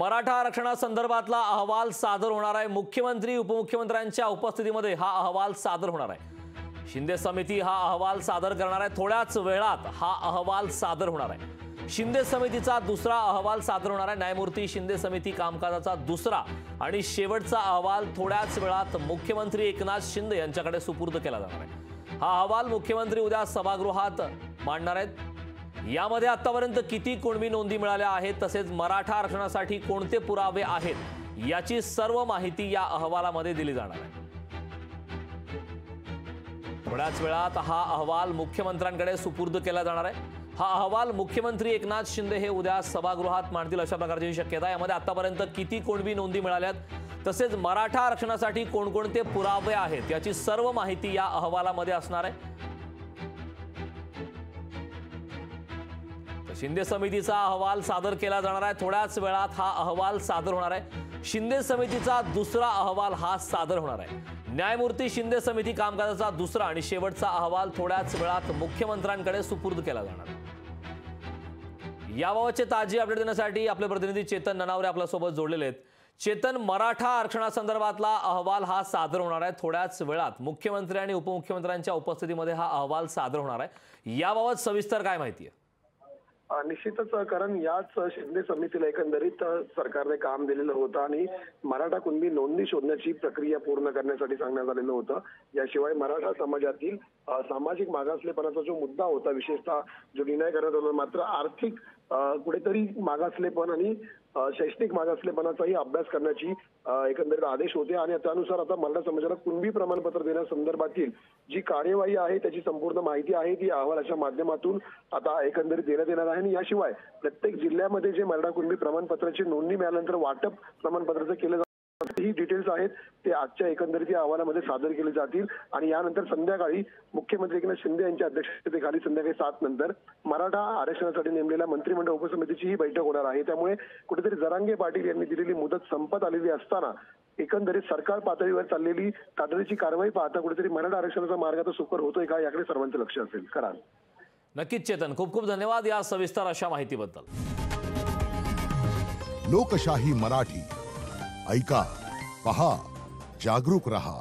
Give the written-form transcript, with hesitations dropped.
मराठा आरक्षणासंदर्भातला अहवाल सादर होणार आहे। मुख्यमंत्री उपमुख्यमंत्र्यांच्या उपस्थितीमध्ये हा अहवाल सादर होणार आहे। शिंदे समिती हा अहवाल सादर करणार आहे। थोड्याच वेळात हा अहवाल सादर होणार आहे। शिंदे समितीचा दुसरा अहवाल सादर होणार आहे। न्यायमूर्ती शिंदे समिती कामकाजाचा दुसरा आणि शेवटचा अहवाल थोड्याच वेळात मुख्यमंत्री एकनाथ शिंदे यांच्याकडे सुपूर्द केला जाणार आहे। हा अहवाल मुख्यमंत्री उद्या सभागृहात मांडणार आहेत। यामध्ये आतापर्यंत किती कुणबी नोंदी मिळाल्या आहेत, तसेच मराठा आरक्षणासाठी कोणते पुरावे आहेत याची सर्व माहिती या अहवालामध्ये दिली जाणार आहे। थोड्याच वेळात हा अहवाल मुख्यमंत्र्यांकडे सुपूर्द केला जाणार आहे। हा अहवाल मुख्यमंत्री एकनाथ शिंदे हे उद्या सभागृहात मांडतील अशा प्रकारची शक्यता आहे। यामध्ये आतापर्यंत किती कुणबी नोंदी मिळाल्यात, तसेच मराठा आरक्षणासाठी कोणकोणते पुरावे आहेत याची सर्व माहिती या अहवालामध्ये असणार आहे। शिंदे समितीचा अहवाल सादर केला जाणार आहे। थोड्याच वेळात हा अहवाल सादर होणार आहे। शिंदे समितीचा दुसरा अहवाल हा सादर होणार आहे। न्यायमूर्ती शिंदे समिती कामकाजाचा दुसरा आणि शेवटचा अहवाल थोड्याच वेळात मुख्यमंत्र्यांकडे सुपूर्द केला जाणार आहे। याबाबतचे ताजी अपडेट देण्यासाठी आपले प्रतिनिधी चेतन ननावरे आपल्यासोबत जोडलेले आहेत। चेतन, मराठा आरक्षणासंदर्भातला अहवाल हा सादर होणार आहे। थोड्याच वेळात मुख्यमंत्री आणि उपमुख्यमंत्र्यांच्या उपस्थितीमध्ये हा अहवाल सादर होणार आहे। याबाबत सविस्तर काय माहिती आहे? निश्चितच, कारण याच शिंदे समितीला एकंदरीत सरकारने काम दिलेलं होतं आणि मराठा कुणबी नोंदणी शोधण्याची प्रक्रिया पूर्ण करण्यासाठी सांगण्यात आलेलं होतं। याशिवाय मराठा समाजातील सामाजिक मागासलेपणाचा जो मुद्दा होता, विशेषतः जो निर्णय करण्यात आला, मात्र आर्थिक कुठेतरी मागासलेपण आणि शैक्षणिक मागासलेपणाचाही अभ्यास करण्याची एकंदरीत आदेश होते आणि त्यानुसार आता मराठा समाजाला कुणबी प्रमाणपत्र देण्यासंदर्भातील जी कार्यवाही आहे त्याची संपूर्ण माहिती आहे ती अहवालाच्या माध्यमातून आता एकंदरीत देण्यात येणार आहे। आणि याशिवाय प्रत्येक जिल्ह्यामध्ये जे मराठा कुणबी प्रमाणपत्राची नोंदणी मिळाल्यानंतर वाटप प्रमाणपत्राचं केलं जातं, ही डिटेल्स आहेत ते आजच्या एकंदरीत या अहवालामध्ये सादर केले जातील। आणि यानंतर संध्याकाळी मुख्यमंत्री एकनाथ शिंदे यांच्या अध्यक्षतेखाली संध्याकाळी 7 नंतर मराठा आरक्षणासाठी नेमलेल्या मंत्रिमंडळ उपसमितीची ही बैठक होणार आहे। त्यामुळे कुठेतरी जरांगे पाटील यांनी दिलेली मुदत संपत आलेली असताना एकंदरीत सरकार पातळीवर चाललेली तातडीची कारवाई पाहता कुठेतरी मराठा आरक्षणाचा मार्ग आता सुकर होतोय का याकडे सर्वांचं लक्ष असेल। करा नक्कीच चेतन, खूप खूप धन्यवाद या सविस्तर अशा माहितीबद्दल। लोकशाही मराठी ऐका, पहा, जागरूक रहा।